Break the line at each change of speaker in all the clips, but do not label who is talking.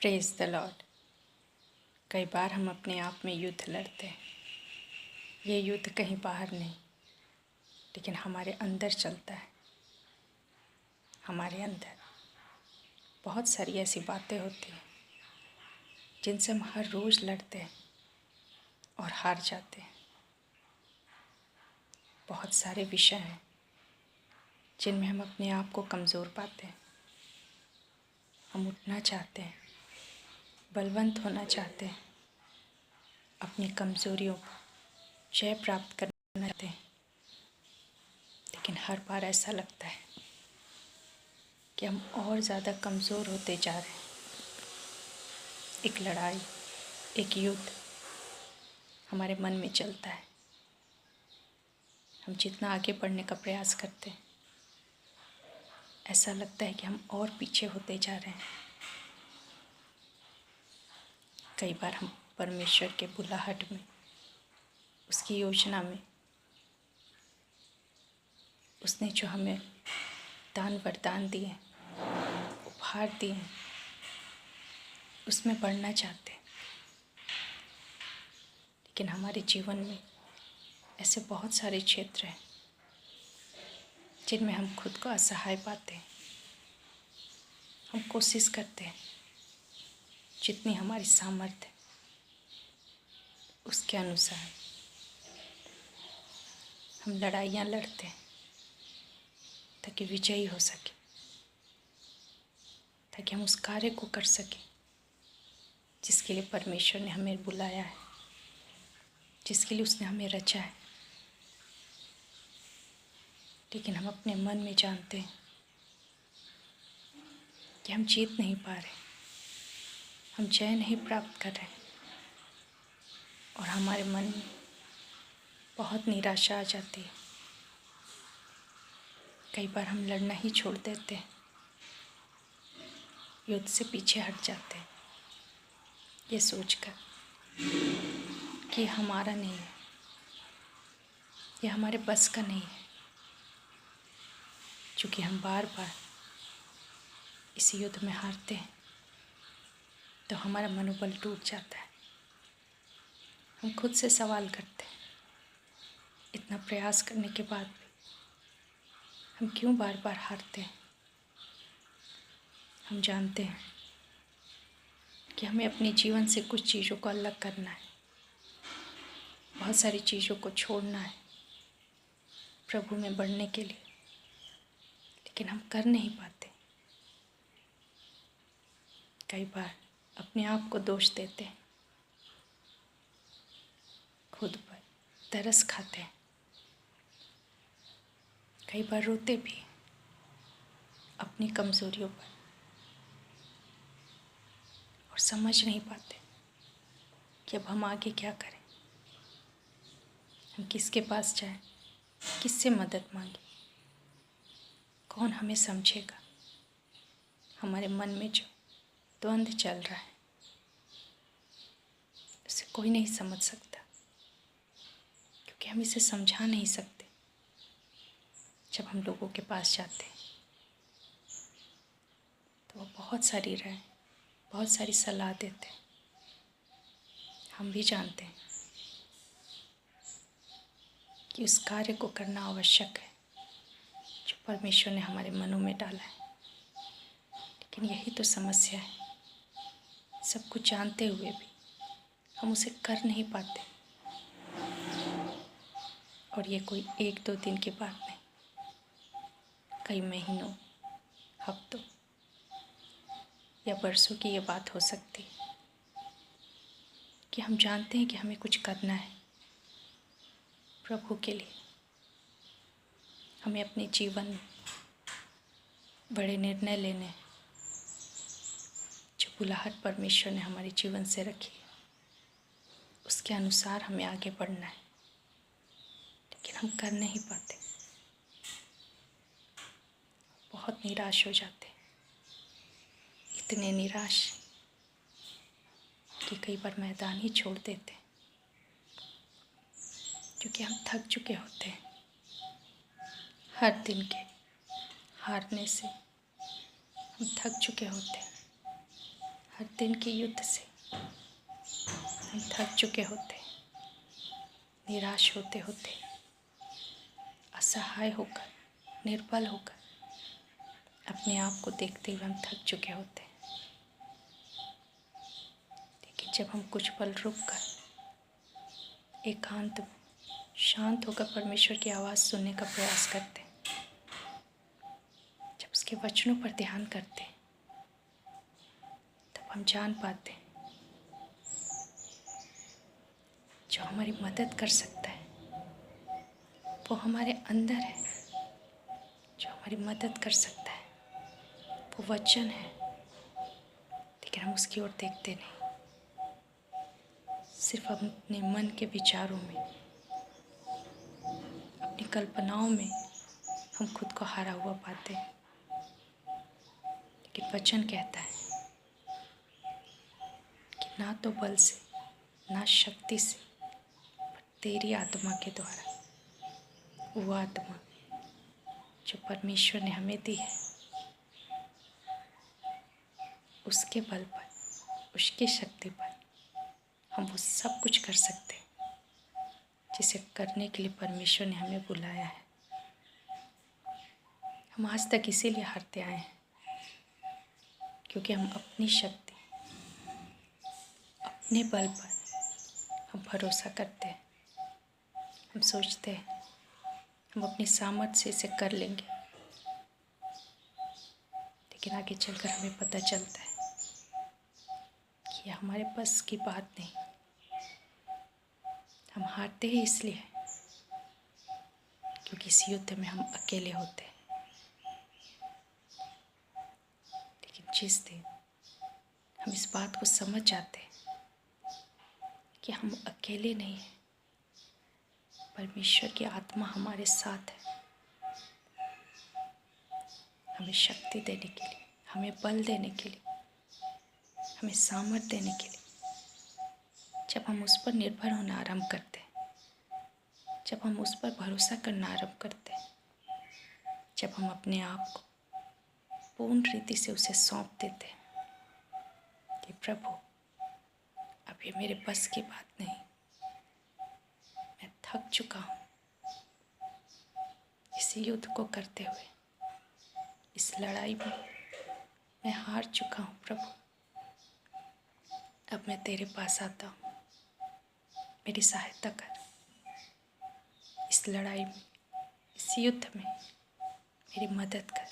Praise the Lord. कई बार हम अपने आप में युद्ध लड़ते हैं। ये युद्ध कहीं बाहर नहीं, लेकिन हमारे अंदर चलता है। हमारे अंदर बहुत सारी ऐसी बातें होती हैं जिनसे हम हर रोज़ लड़ते हैं और हार जाते हैं। बहुत सारे विषय हैं जिनमें हम अपने आप को कमज़ोर पाते हैं। हम उठना चाहते हैं, बलवंत होना चाहते हैं, अपनी कमज़ोरियों पर जय प्राप्त करना चाहते हैं, लेकिन हर बार ऐसा लगता है कि हम और ज़्यादा कमज़ोर होते जा रहे हैं। एक लड़ाई, एक युद्ध हमारे मन में चलता है। हम जितना आगे बढ़ने का प्रयास करते हैं, ऐसा लगता है कि हम और पीछे होते जा रहे हैं। कई बार हम परमेश्वर के बुलाहट में, उसकी योजना में, उसने जो हमें दान वरदान दिए, उपहार दिए, उसमें बढ़ना चाहते हैं। लेकिन हमारे जीवन में ऐसे बहुत सारे क्षेत्र हैं जिनमें हम खुद को असहाय पाते हैं। हम कोशिश करते हैं जितनी हमारी सामर्थ्य उसके अनुसार हम लड़ाइयाँ लड़ते हैं ताकि विजयी हो सके, ताकि हम उस कार्य को कर सकें जिसके लिए परमेश्वर ने हमें बुलाया है, जिसके लिए उसने हमें रचा है। लेकिन हम अपने मन में जानते हैं कि हम जीत नहीं पा रहे, हम जय नहीं प्राप्त कर रहे, और हमारे मन में बहुत निराशा आ जाती है। कई बार हम लड़ना ही छोड़ देते हैं, युद्ध से पीछे हट जाते हैं, ये सोचकर कि हमारा नहीं है, ये हमारे बस का नहीं है। चूँकि हम बार बार इस युद्ध में हारते हैं तो हमारा मनोबल टूट जाता है। हम खुद से सवाल करते हैं, इतना प्रयास करने के बाद भी हम क्यों बार बार हारते हैं। हम जानते हैं कि हमें अपने जीवन से कुछ चीज़ों को अलग करना है, बहुत सारी चीज़ों को छोड़ना है प्रभु में बढ़ने के लिए, लेकिन हम कर नहीं पाते। कई बार अपने आप को दोष देते हैं, खुद पर तरस खाते हैं, कई बार रोते भी अपनी कमज़ोरियों पर, और समझ नहीं पाते कि अब हम आगे क्या करें, हम किसके पास जाएं, किससे मदद मांगें, कौन हमें समझेगा। हमारे मन में जो द्वंद्व चल रहा है उसे कोई नहीं समझ सकता, क्योंकि हम इसे समझा नहीं सकते। जब हम लोगों के पास जाते हैं तो वो बहुत सारी राय, बहुत सारी सलाह देते हैं। हम भी जानते हैं कि उस कार्य को करना आवश्यक है जो परमेश्वर ने हमारे मनों में डाला है, लेकिन यही तो समस्या है। सब कुछ जानते हुए भी हम उसे कर नहीं पाते। और ये कोई 1-2 दिन की बात नहीं, कई महीनों, हफ्तों या वर्षों की ये बात हो सकती है कि हम जानते हैं कि हमें कुछ करना है प्रभु के लिए। हमें अपने जीवन में बड़े निर्णय लेने हैं, जो बुलाहट परमेश्वर ने हमारे जीवन से रखी है, उसके अनुसार हमें आगे बढ़ना है, लेकिन हम कर नहीं पाते। बहुत निराश हो जाते हैं, इतने निराश कि कई बार मैदान ही छोड़ देते हैं, क्योंकि हम थक चुके होते हैं। हर दिन के हारने से हम थक चुके होते हैं। हर दिन के युद्ध से हम थक चुके होते, निराश होते होते, असहाय होकर, निर्बल होकर अपने आप को देखते हुए हम थक चुके होते। लेकिन जब हम कुछ पल रुक कर एकांत में शांत होकर परमेश्वर की आवाज़ सुनने का प्रयास करते, जब उसके वचनों पर ध्यान करते, तब हम जान पाते जो हमारी मदद कर सकता है वो हमारे अंदर है। जो हमारी मदद कर सकता है वो वचन है, लेकिन हम उसकी ओर देखते नहीं। सिर्फ अपने मन के विचारों में, अपनी कल्पनाओं में हम खुद को हारा हुआ पाते हैं। लेकिन वचन कहता है कि ना तो बल से, ना शक्ति से, पर तेरी आत्मा के द्वारा, वो आत्मा जो परमेश्वर ने हमें दी है, उसके बल पर, उसकी शक्ति पर हम वो सब कुछ कर सकते हैं जिसे करने के लिए परमेश्वर ने हमें बुलाया है। हम आज तक इसीलिए हारते आए हैं क्योंकि हम अपनी शक्ति, अपने बल पर हम भरोसा करते हैं। हम सोचते हैं हम अपनी सामर्थ्य से इसे कर लेंगे, लेकिन आगे चलकर हमें पता चलता है कि यह हमारे बस की बात नहीं। हम हारते ही इसलिए हैं क्योंकि इस युद्ध में हम अकेले होते हैं। लेकिन जिस दिन हम इस बात को समझ जाते हैं कि हम अकेले नहीं हैं, परमेश्वर की आत्मा हमारे साथ है, हमें शक्ति देने के लिए, हमें बल देने के लिए, हमें सामर्थ्य देने के लिए। जब हम उस पर निर्भर होना आरंभ करते हैं, जब हम उस पर भरोसा करना आरंभ करते हैं, जब हम अपने आप को पूर्ण रीति से उसे सौंप देते हैं कि प्रभु अब ये मेरे बस की बात नहीं, मैं थक चुका हूँ इस युद्ध को करते हुए, इस लड़ाई में मैं हार चुका हूँ प्रभु। अब मैं तेरे पास आता हूँ, मेरी सहायता कर इस लड़ाई में, इस युद्ध में मेरी मदद कर।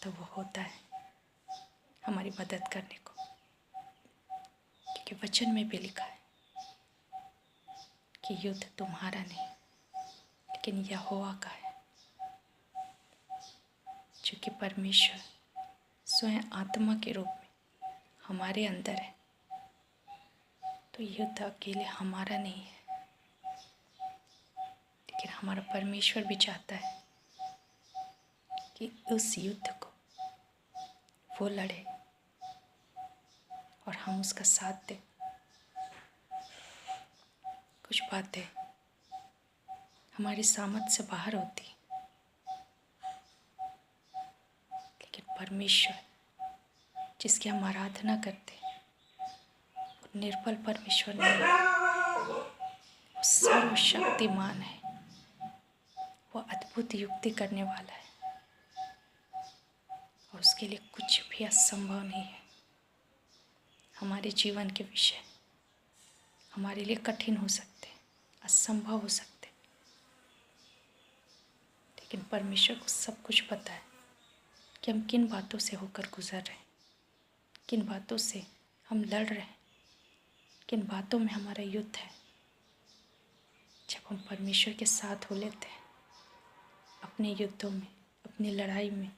तो वो होता है हमारी मदद करने को, क्योंकि वचन में भी लिखा है कि युद्ध तुम्हारा नहीं लेकिन यहोवा का है। क्योंकि परमेश्वर स्वयं आत्मा के रूप में हमारे अंदर है, तो युद्ध अकेले हमारा नहीं है, लेकिन हमारा परमेश्वर भी चाहता है कि उस युद्ध को वो लड़े और हम उसका साथ दें। कुछ बातें हमारी सामर्थ से बाहर होती, लेकिन परमेश्वर जिसकी हम आराधना करते हैं वो निर्बल परमेश्वर नहीं है, वो सर्वशक्तिमान है, वो अद्भुत युक्ति करने वाला है और उसके लिए कुछ भी असंभव नहीं है। हमारे जीवन के विषय हमारे लिए कठिन हो सकते, असंभव हो सकते, लेकिन परमेश्वर को सब कुछ पता है कि हम किन बातों से होकर गुजर रहे हैं, किन बातों से हम लड़ रहे हैं, किन बातों में हमारा युद्ध है। जब हम परमेश्वर के साथ हो लेते हैं अपने युद्धों में, अपनी लड़ाई में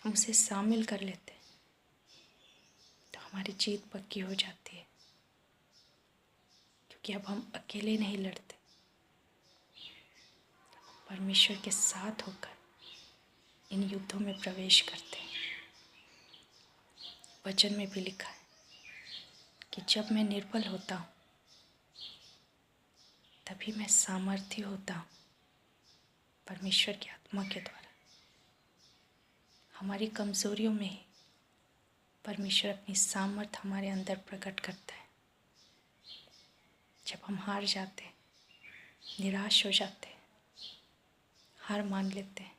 हम उसे शामिल कर लेते हैं, तो हमारी जीत पक्की हो जाती है, क्योंकि अब हम अकेले नहीं लड़ते, परमेश्वर के साथ होकर इन युद्धों में प्रवेश करते हैं। वचन में भी लिखा है कि जब मैं निर्बल होता हूँ तभी मैं सामर्थ्य होता हूँ परमेश्वर की आत्मा के द्वारा। हमारी कमज़ोरियों में ही परमेश्वर अपनी सामर्थ हमारे अंदर प्रकट करता है। जब हम हार जाते हैं, निराश हो जाते हैं, हार मान लेते हैं,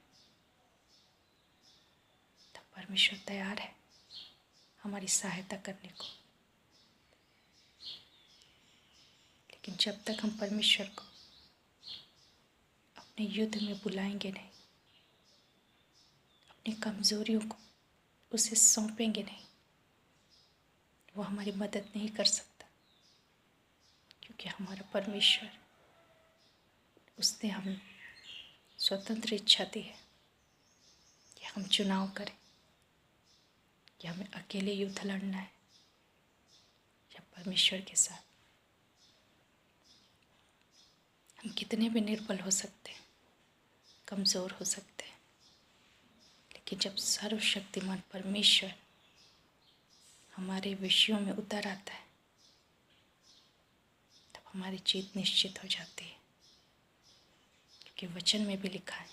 तब परमेश्वर तैयार है हमारी सहायता करने को। लेकिन जब तक हम परमेश्वर को अपने युद्ध में बुलाएंगे नहीं, अपनी कमज़ोरियों को उसे सौंपेंगे नहीं, वो हमारी मदद नहीं कर सकता। क्योंकि हमारा परमेश्वर, उसने हमें स्वतंत्र इच्छा दी है कि हम चुनाव करें कि हमें अकेले युद्ध लड़ना है या परमेश्वर के साथ। हम कितने भी निर्बल हो सकते हैं, कमज़ोर हो सकते हैं, लेकिन जब सर्वशक्तिमान परमेश्वर हमारे विषयों में उतर आता है, तब हमारी जीत निश्चित हो जाती है। क्योंकि वचन में भी लिखा है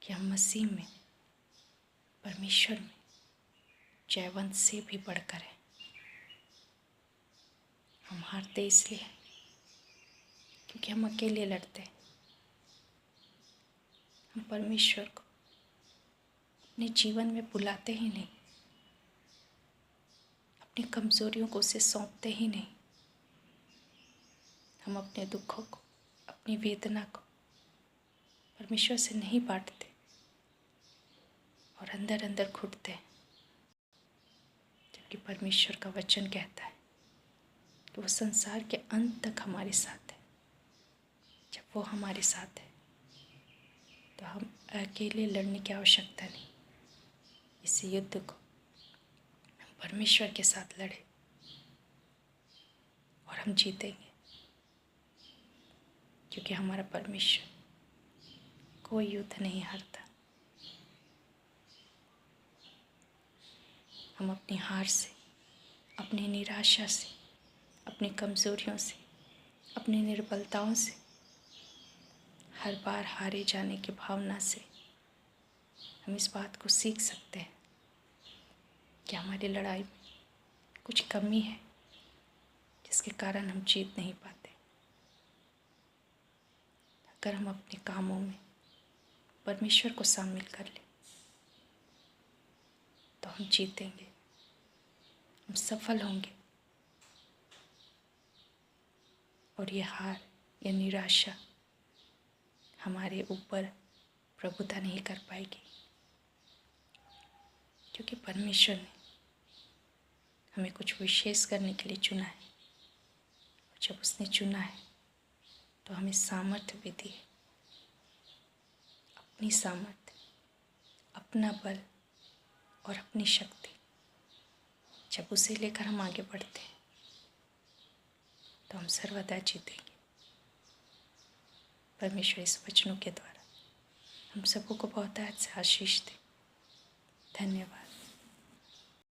कि हम मसीह में, परमेश्वर में जयवंत से भी बढ़कर हैं। हम हारते इसलिए हैं क्योंकि हम अकेले लड़ते हैं। हम परमेश्वर को अपने जीवन में बुलाते ही नहीं, अपनी कमज़ोरियों को उसे सौंपते ही नहीं। हम अपने दुखों को, अपनी वेदना को परमेश्वर से नहीं बांटते और अंदर अंदर घुटते हैं। जबकि परमेश्वर का वचन कहता है कि वो संसार के अंत तक हमारे साथ है। जब वो हमारे साथ है तो हम अकेले लड़ने की आवश्यकता नहीं। इस युद्ध को हम परमेश्वर के साथ लड़े और हम जीतेंगे। क्योंकि हमारा परमेश्वर कोई युद्ध नहीं हारता। हम अपनी हार से, अपनी निराशा से, अपनी कमज़ोरियों से, अपनी निर्बलताओं से, हर बार हारे जाने की भावना से हम इस बात को सीख सकते हैं कि हमारी लड़ाई में कुछ कमी है जिसके कारण हम जीत नहीं पाते। अगर हम अपने कामों में परमेश्वर को शामिल कर लें तो हम जीतेंगे, हम सफल होंगे और ये हार या निराशा हमारे ऊपर प्रभुता नहीं कर पाएगी। क्योंकि परमेश्वर ने हमें कुछ विशेष करने के लिए चुना है। और जब उसने चुना है तो हमें सामर्थ्य भी दी है। अपनी सामर्थ्य, अपना बल और अपनी शक्ति जब उसे लेकर हम आगे बढ़ते हैं तो हम सर्वदा जीतेंगे। परमेश्वर इस वचनों के द्वारा हम सबों को बहुत से आशीष दे। धन्यवाद।